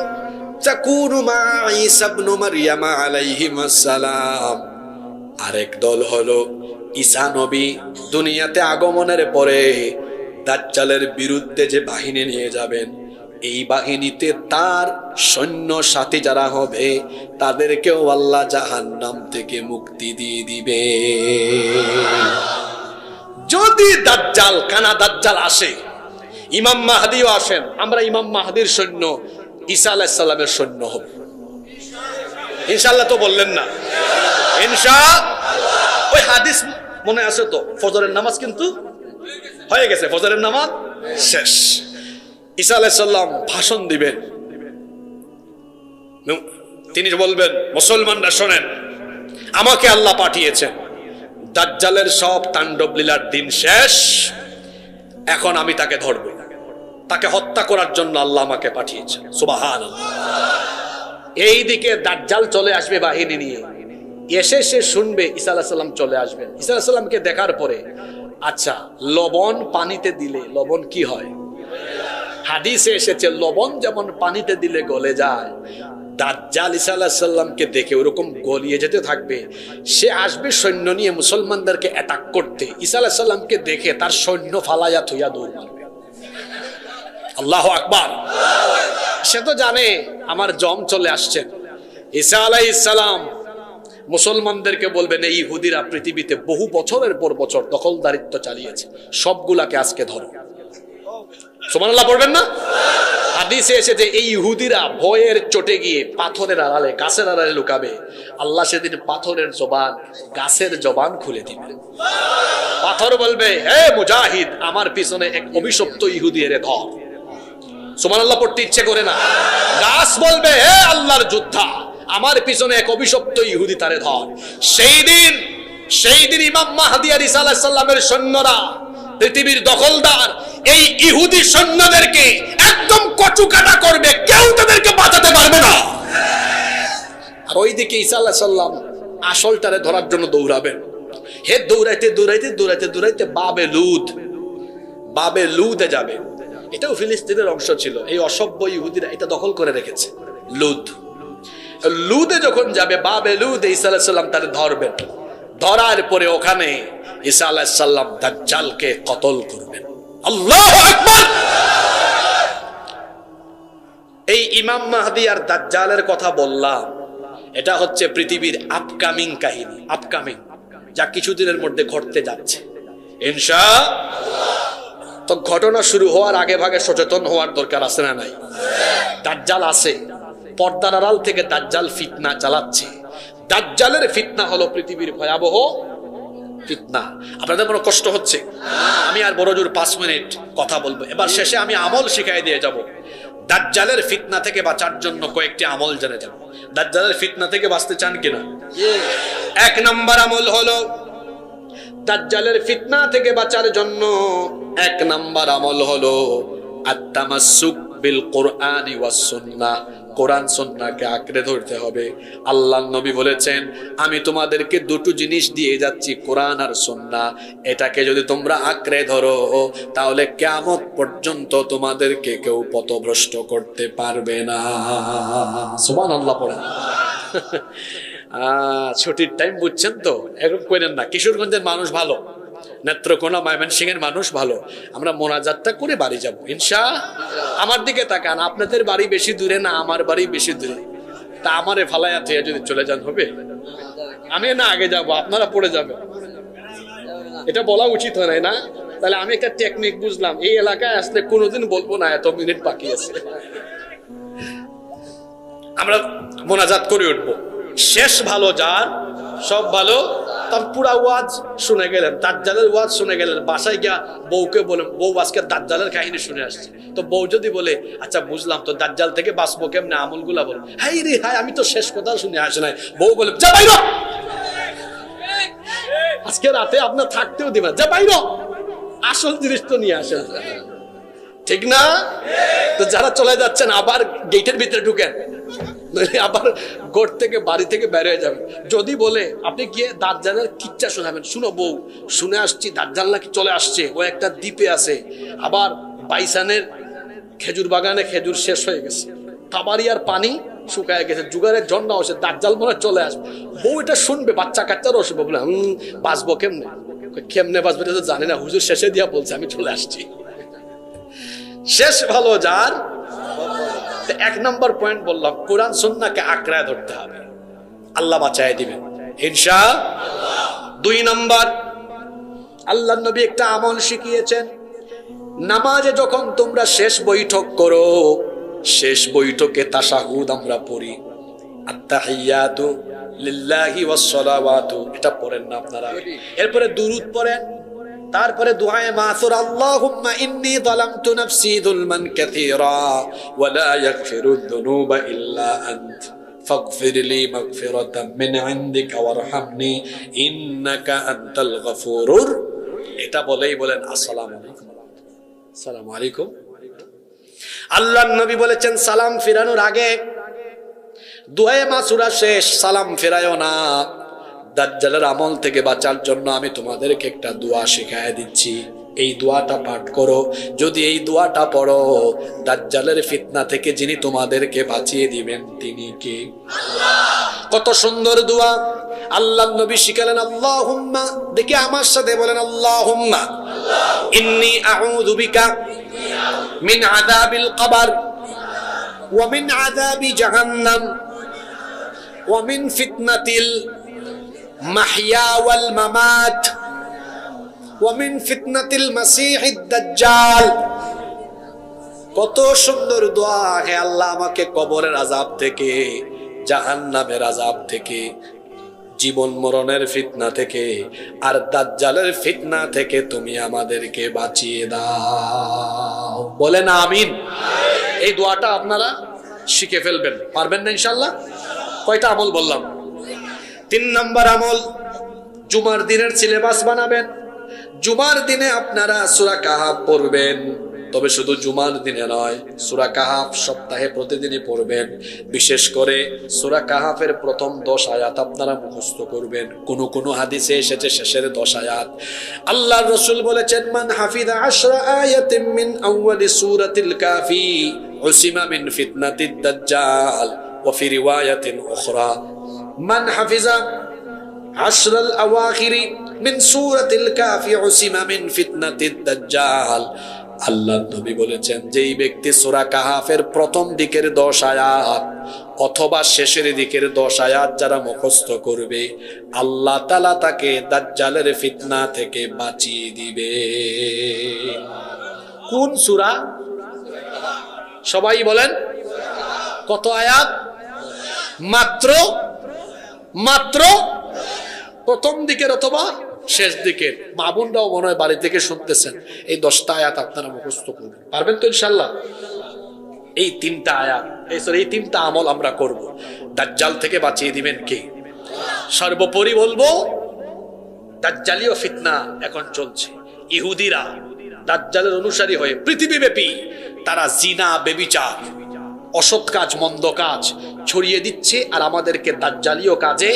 তাকুনু মা ঈসা ইবনে মারইয়াম আলাইহিস সালাম। আরেক দল হলো ঈসা নবী দুনিয়াতে আগমনের পরে দাজ্জালের বিরুদ্ধে যে বাহিনী নিয়ে যাবেন, এই বাহিনীতে তার সৈন্য সাথী যারা হবে তাদেরকেও আল্লাহ জাহান্নাম থেকে মুক্তি দিয়ে দিবে। যদি দাজ্জাল কানা দাজ্জাল আসে, ইমাম মাহদিও আসেন, আমরা ইমাম মাহদির সৈন্য ঈসা আলাইহিস সালামের সৈন্য হব ইনশাআল্লাহ। তো বললেন না ইনশাআল্লাহ? ওই হাদিস মনে আছে তো? ফজরের নামাজ কিন্তু হয়ে গেছে, ফজরের নামাজ শেষ। ঈসা আলাইহিস সালাম ভাষণ দিবেন, তিনি বলবেন মুসলমানরা শোনেন, আমাকে আল্লাহ পাঠিয়েছেন, দাজ্জালের সব তাণ্ডব লীলার দিন শেষ, এখন আমি তাকে ধরব, তাকে হত্যা করার জন্য আল্লাহ আমাকে পাঠিয়েছেন। সুবহানাল্লাহ। এইদিকে দাজ্জাল চলে আসবে বাহিনী নিয়ে, এসে সে শুনবে ঈসা আলাইহিস সালাম চলে আসবেন। ঈসা আলাইহিস সালামকে দেখার পরে, আচ্ছা লবণ পানিতে দিলে লবণ কি হয়? হাদিসে এসেছে লবণ যেমন পানিতে দিলে গলে যায়, দাজ্জাল ঈসা আলাইহিস সালামকে দেখে ওরকম গলিয়ে যেতে থাকবে। সে আসবে সৈন্য নিয়ে মুসলমানদেরকে অ্যাটাক করতে, ঈসা আলাইহিস সালামকে দেখে তার সৈন্য ফালাইয়া থইয়া দৌড় মারবে। আল্লাহু আকবার। সে তো জানে আমার জম চলে আসছেন। ঈসা আলাইহিস সালাম মুসলমানদেরকে বলবেন, এই ইহুদিরা পৃথিবীতে বহু বছরের পর বছর দখলদারিত্ব চালিয়েছে, সবগুলাকে আজকে ধরো। সুবহানাল্লাহ পড়বেন না? হাদিসে এসেছে এই ইহুদিরা ভয়ের চোটে গিয়ে পাথরের আড়ালে, গাছের আড়ালে লুকাবে। আল্লাহ সেদিন পাথরের জবান, গাছের জবান খুলে দিবেন। পাথর বলবে, হে মুজাহিদ, আমার পিছনে এক অভিশপ্ত ইহুদি এর ধর। সুবহানাল্লাহ পড়তে ইচ্ছে করে না? গাছ বলবে, হে আল্লাহর যোদ্ধা, আমার পিছনে এক অভিশপ্ত ইহুদি তারে ধর। সেই দিন ইমাম মাহদী আর ঈসা আলাইহিস সালামের সৈন্যরা, পৃথিবীর দখলদার এই ইহুদি সৈন্যদেরকে একদম কচুকাটা করবে, কেউ তাদেরকে বাঁচাতে পারবে না। আর ওইদিকে ঈসা আলাইহিস সালাম আসলটারে ধরার জন্য দৌড়াবেন। হে দৌড়াইতে দৌড়াইতে দৌড়াইতে দৌড়াইতে বাবে লুদে যাবে। এটাও ফিলিস্তিনের অংশ ছিল, এই অসভ্য ইহুদিরা এটা দখল করে রেখেছে। লুদে যখন যাবে, বাবে লুদে ঈসা আলাইহিস সালাম তারে ধরবেন। ধরার পরে ওখানে ঈসা আলাইহিস সালাম দাজ্জালকে কতল করবেন। আল্লাহু আকবার। এই ইমাম মাহদী আর দাজ্জালের কথা বললাম, এটা হচ্ছে পৃথিবীর আপকামিং কাহিনী, আপকামিং, যা কিছুদিনের মধ্যে ঘটতে যাচ্ছে ইনশাআল্লাহ। তো ঘটনা শুরু হওয়ার আগে ভাগে সচেতন হওয়ার দরকার আছে না নাই? দাজ্জাল আছে, পর্দার আড়াল থেকে দাজ্জাল ফিতনা চালাচ্ছে। দাজ্জালের ফিতনা হলো পৃথিবীর ভয়াবহ ফিতনা। আপনাদের কোনো কষ্ট হচ্ছে? আমি আর বড় জোর 5 মিনিট কথা বলবো, এবার শেষে আমি আমল শিখাই দিয়ে যাব। দাজ্জালের ফিতনা থেকে বাঁচার জন্য কয়েকটি আমল জেনে যাব। দাজ্জালের ফিতনা থেকে বাঁচতে চান কিনা? 1 নম্বর আমল হলো, দাজ্জালের ফিতনা থেকে বাঁচার জন্য 1 নম্বর আমল হলো আত-তামাসসুক বিল কুরআনি ওয়াস সুন্নাহ। কোরআন সুন্নাহকে আঁকড়ে ধরতে হবে। আল্লাহর নবী বলেছেন, আমি তোমাদেরকে দুটো জিনিস দিয়ে যাচ্ছি, কোরআন আর সুন্নাহ। এটাকে যদি তোমরা আঁকড়ে ধরো তাহলে কিয়ামত পর্যন্ত তোমাদেরকে কেউ পথভ্রষ্ট করতে পারবে না। সুবহানাল্লাহ পড়েন। ছুটির টাইম বুঝছেন তো, এরকম করেন না। কিশোরগঞ্জের মানুষ ভালো, নেত্রকোনা ময়মনসিংহের মানুষ ভালো। আমরা মোনাজাতটা করে বাড়ি যাব ইনশাআল্লাহ। আমার দিকে তাকান, আপনাদের বাড়ি বেশি দূরে না, আমার বাড়ি বেশি দূরে। তা আমারে ফালাইয়া থেকে যদি চলে যান হবে? আমি না আগে যাব, আপনারা পড়ে যাবেন। এটা বলা উচিত হয় না? তাহলে আমি একটা টেকনিক বুঝলাম, এই এলাকায় আসলে কোনোদিন বলবো না এত মিনিট বাকি আছে। আমরা মোনাজাত করে উঠবো। শেষ ভালো যার, সব ভালো। তার পুরা ওয়াজ শুনে গেলেন, দাজ্জালের ওয়াজ শুনে গেলেন, বাসায় গিয়া বউকে বলেন, বউ আজকে দাজ্জালের কাহিনী শুনে আসছে। তো বউ যদি বলে, আচ্ছা বুঝলাম, তো দাজ্জাল থেকে বাঁচবো কেমনে, আমলগুলা বল। হাই রে হাই, আমি তো শেষ কথা শুনে আসে নাই। বউ বলে, যা বাইরো, আজকে রাতে আপনার থাকতেও দিবেন, যা বাইরো, আসল জিনিস তো নিয়ে আসেন। ঠিক না? তো যারা চলে যাচ্ছেন আবার গেটের ভিতরে ঢুকেন, আবার গোট থেকে বাড়ি থেকে বের হয়ে যাবেন। যদি বলে আপনি গিয়ে দাজ্জালের কিচ্ছা শোনাবেন, শুনো বউ শুনে আসছি দাজ্জাল নাকি চলে আসছে, ও একটা দ্বীপে আছে, আবার বাইসানের খেজুর বাগানে খেজুর শেষ হয়ে গেছে, কাবারিয়ার পানি শুকায় গেছে, জুগারের ঝর্ণা হচ্ছে, দাজ্জাল মনে চলে আসবে। বউ এটা শুনবে, বাচ্চা কাচ্চারও আসবে, বলে বাঁচবো কেমনে? কেমনে বাঁচবে এটা তো জানি না, হুজুর শেষে দিয়া বলছে আমি চলে আসছি। শেষ ভালো যার। এক নম্বর পয়েন্ট বললাম, কোরআন সুন্নাহকে আঁকড়ায় ধরতে হবে, আল্লাহ বাঁচায় দিবেন ইনশাআল্লাহ। 2 নম্বর, আল্লাহর নবী একটা আমল শিখিয়েছেন, নামাজে যখন তোমরা শেষ বৈঠক করো, শেষ বৈঠকে তাশাহুদ আমরা পড়ি, আত-তাহিয়াতু লিল্লাহি ওয়াস সালাওয়াতু, এটা পড়েন না আপনারা? এরপরে দুরূদ পড়েন, তারপরে দুআয়ে মাসুর, আল্লাহুম্মা ইন্নী যালামতু নাফসি যুলমান কাসীরা ওয়া লা ইয়াগফিরুয যুনুবা ইল্লা আনত ফাগফিরলি মাগফিরাতাম মিন ইনদিকা ওয়ারহামনি ইন্নাকা আনতাল গফুরুর। এটা বলেই বলেন আসসালামু আলাইকুম। আসসালামু আলাইকুম। আল্লাহর নবী বলেছেন সালাম ফিরানোর আগে দুআয়ে মাসুরা শেষ, সালাম ফেরায়ও না। দাজ্জালের আমল থেকে বাঁচার জন্য আমি তোমাদেরকে একটা দোয়া শিখায় দিচ্ছি, এই দোয়াটা পাঠ করো। যদি এই দোয়াটা পড়ো, দাজ্জালের ফিতনা থেকে যিনি তোমাদেরকে বাঁচিয়ে দিবেন তিনি কে? আল্লাহ। কত সুন্দর দোয়া আল্লাহর নবী শিখালেন। আল্লাহুম্মা, দেখে আমার সাথে বলেন, আল্লাহুম্মা ইন্নী আউযু বিকা মিন আযাবিল কবর ওয়া মিন আযাবি জাহান্নাম ওয়া মিন ফিতনাতিল মাহইয়া ওয়াল মামাত ওয়া মিন ফিতনাতিল মাসীহিদ দাজ্জাল। কত সুন্দর দোয়া। হে আল্লাহ, আমাকে কবরের আযাব থেকে, জাহান্নামের আযাব থেকে, জীবন মরণের ফিতনা থেকে, আর দাজ্জালের ফিতনা থেকে তুমি আমাদেরকে বাঁচিয়ে দাও। বলেন আমিন। এই দোয়াটা আপনারা শিখে ফেলবেন, পারবেন না ইনশাআল্লাহ? কয়টা আমল বললাম? 3 নম্বর আমল, জুমার দিনের সিলেবাস বানাবেন। জুমার দিনে আপনারা সূরা কাহাফ পড়বেন, তবে শুধু জুমার দিনে নয়, সূরা কাহাফ সপ্তাহে প্রতিদিনই পড়বেন। বিশেষ করে সূরা কাহাফের প্রথম 10 আয়াত আপনারা মুখস্থ করবেন। কোন হাদিসে এসেছে শেষের 10 আয়াত। আল্লাহর রাসূল বলেছেন, মান হাফিযা 10 আয়াতিন মিন আউয়ালি সূরাতিল কাফি উসিমা মিন ফিতনাতিদ দাজ্জাল ওয়া ফি রিওয়ায়াতিন উখরা মান হাফিযা 10 আল-আওয়াখিরি মিন সূরাতিল কাফি উসিমা মিন ফিতনাতিদ দাজ্জাল। আল্লাহর নবী বলেছেন, যেই ব্যক্তি সূরা কাহাফের প্রথম দিকের 10 আয়াত অথবা শেষের দিকের 10 আয়াত যারা মুখস্থ করবে, আল্লাহ তাআলা তাকে দাজ্জালের ফিতনা থেকে বাঁচিয়ে দিবে। কোন সূরা? সবাই বলেন। কত আয়াত? মাত্র প্রথম দিকের অথবা শেষ দিকের। মা বোনরাও মনে হয় বাড়ি থেকে শুনতেছেন, এই 10টা আয়াত আপনারা মুখস্থ করবেন, পারবেন তো ইনশাআল্লাহ? এই 3টা আয়াত, এই 3টা আমল আমরা করব। দাজ্জাল থেকে বাঁচিয়ে দিবেন কে? সর্বোপরি বলবো, দাজ্জালীয় ফিতনা এখন চলছে। ইহুদিরা দাজ্জালের অনুসারী হয়ে পৃথিবীব্যাপী তারা জিনা, ব্যভিচার, অসৎ কাজ, মন্দ কাজ ছড়িয়ে দিচ্ছে, আর আমাদেরকে দাজ্জালীয় কাজে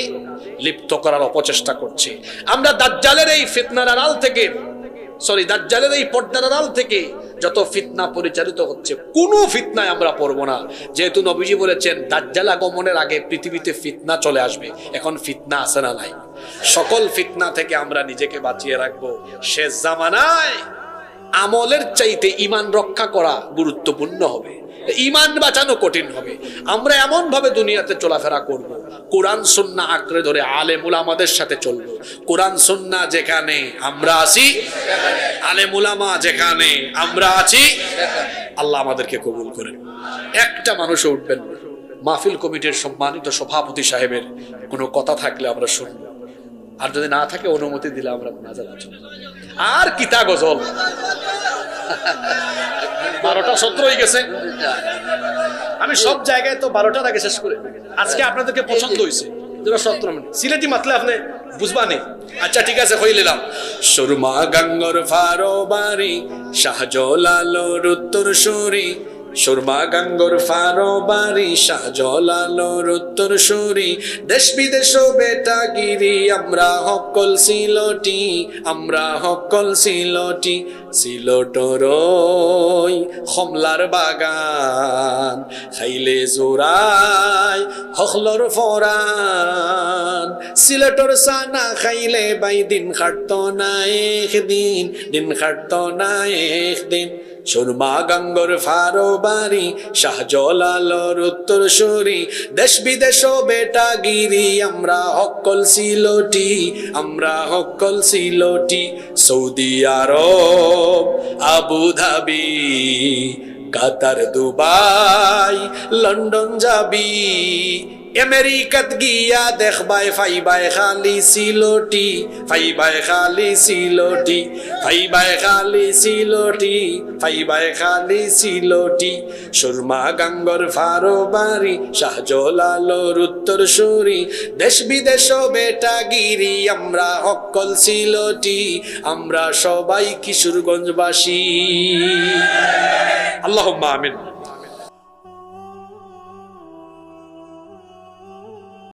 লিপ্ত করার অপচেষ্টা করছে। আমরা দাজ্জালের এই ফিতনার আড়াল থেকে, দাজ্জালের এই পর্দার আড়াল থেকে যত ফিতনা পরিচালিত হচ্ছে, কোনো ফিতনায় আমরা পড়ব না। যেহেতু নবীজি বলেছেন দাজ্জাল আগমনের আগে পৃথিবীতে ফিতনা চলে আসবে। এখন ফিতনা আছে না নাই? সকল ফিতনা থেকে আমরা নিজেকে বাঁচিয়ে রাখবো। শেষ জামানায় আমলের চাইতে ঈমান রক্ষা করা গুরুত্বপূর্ণ হবে, ঈমান বাঁচানো কঠিন হবে। আমরা এমন ভাবে দুনিয়াতে চলাফেরা করব, কোরআন সুন্নাহ আঁকড়ে ধরে আলেম উলামাদের সাথে চলবো। কোরআন সুন্নাহ যেখানে আমরা আছি, আলেম উলামা যেখানে আমরা আছি, আল্লাহ আমাদেরকে কবুল করেন। একটা মানুষও উঠবেন না। মাহফিল কমিটির সম্মানিত সভাপতি সাহেবের কোনো কথা থাকলে আমরা শুনবো, আর যদি না থাকে অনুমতি দিলে আমরা মুনাজাত করব। আর কিতা গজল 12টা সত্র হয়ে গেছে। আমি সব জায়গায় তো 12টার আগে শেষ করে, আজকে আপনাদেরকে পছন্দ হয়েছে যেটা 17 মিনিট। সিলেটি মাতলে আপনি বুঝবানি? আচ্ছা ঠিক আছে, হইলাম। সুরমা গাঙ্গর ফারো বাড়ি, শাহজালালোর উত্তর সুরি। সুরমা গাঙ্গর ফারো বাড়ি, শাহজালালোর উত্তর সুরি। দেশ বিদেশ বেটা গিরি, আমরা হকল সিলটি, আমরা হকল সিলটি। সিলটর কমলার বাগান, খাইলে জোড়াই হকলর ফরান। সিলেটর সানা খাইলে বাই দিন খাটতো না একদিন, দিন খাটতো না একদিন। সুরমা গাঙ্গর ফারো বাড়ি, শাহজালালোর উত্তর সুরি। দেশ বিদেশ বেটা গিরি, আমরা হকল সিলটি, আমরা হকল সিলটি। সৌদি আরব, আবু ধাবি, কাতার, দুবাই, লন্ডন যাবি। আমেরিকাত গিয়া দেখবাই ফাইবাই খালি সিলটি, ফাইবাই খালি সিলটি, ফাইবাই খালি সিলটি, ফাইবাই খালি সিলটি। সুরমা গাঙ্গর ফারো বাড়ি, শাহজালালোর উত্তর সুরি। দেশ বিদেশ বেটা গিরি, আমরা হকল সিলটি, আমরা সবাই কিশোরগঞ্জবাসী। আল্লাহুম্মা আমিন।